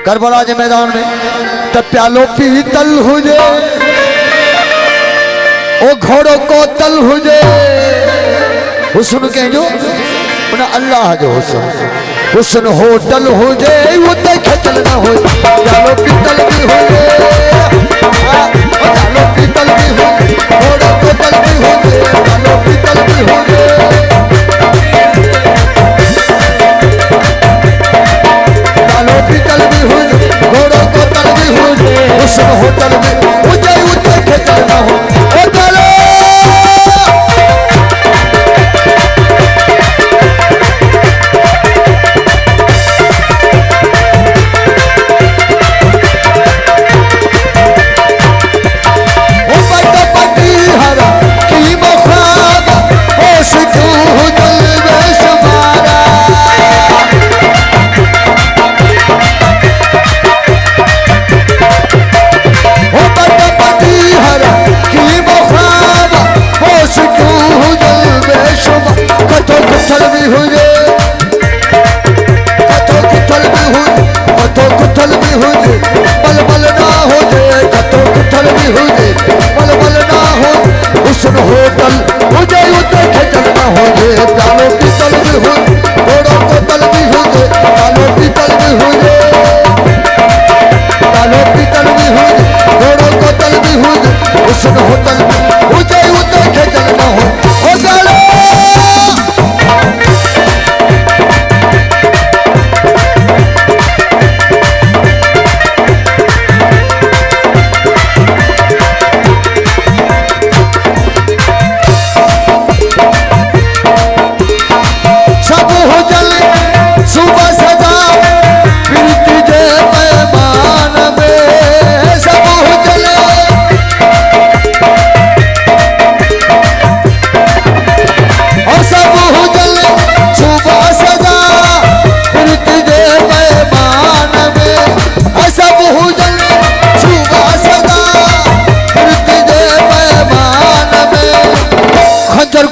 Karbala के मैदान में तब प्यालो पीतल हुजे ओ घोड़ो को तल हुजे हुस्न के जो उन अल्लाह जो हुस्न होटल हुजे वो देखे चल ना हो प्यालो पीतल भी हुजे प्यालो पीतल भी हुजे घोड़ो को तल भी हुजे प्यालो पीतल भी हुजे पीतल भी हुजे घोड़ों को तल भी हुजे हुस्न होटल भी हुजे उते के चलना हो ओ चलो ओ पट्टा पट्टी हरा की मखाब होश तू हुजल बेशुमारा कुथल भी हुजे कुथल भी हुजे कुथल भी हुजे बल बल ना होजे कुथल भी हुजे बल बल ना हो हुस्न होटल हुजे उते खेचल ना होजे प्यालो पीतल भी हुजे घोड़ों को तल भी हुजे प्यालो पीतल भी हुजे प्यालो पीतल भी हुजे घोड़ों को तल भी हुजे हुस्न होटल भी हुजे उते खेचल ना हो चलो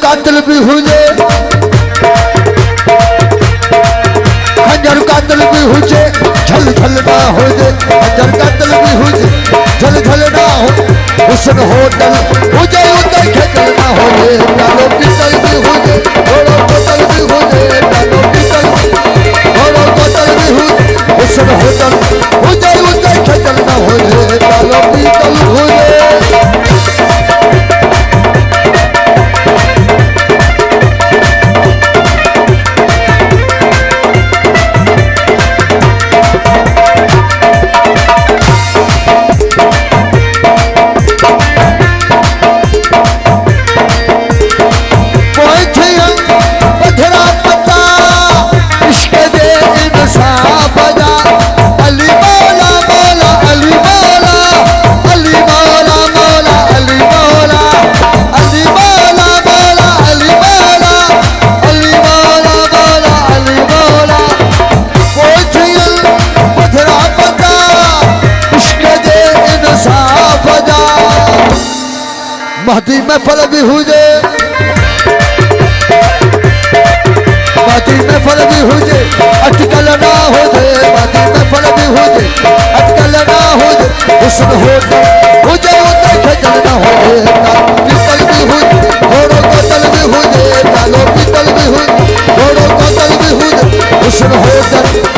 कातिल भी हुजे खंजर कातिल भी हुजे झल झल ना होजे खंजर कातिल भी हुजे झल झल ना हो हुस्न होटल हुजे उते खेचल ना होजे प्यालो पीतल भी हुजे घोड़ो कोतल भी हुजे प्यालो पीतल घोड़ो कोतल भी हुजे हुस्न होटल हुजे उते खेचल ना होजे प्यालो पीतल हुजे महदी में फल भी हुजे महदी में फल भी हुजे अटकल ना होजे महदी में फल भी हुजे अटकल ना होजे हुस्न होटल हुजे उते खेचल ना होजे पीतल भी हुजे घोड़ों को तल भी हुजे प्यालो पीतल भी हुजे घोड़ों को तल भी हुजे हुस्न होटल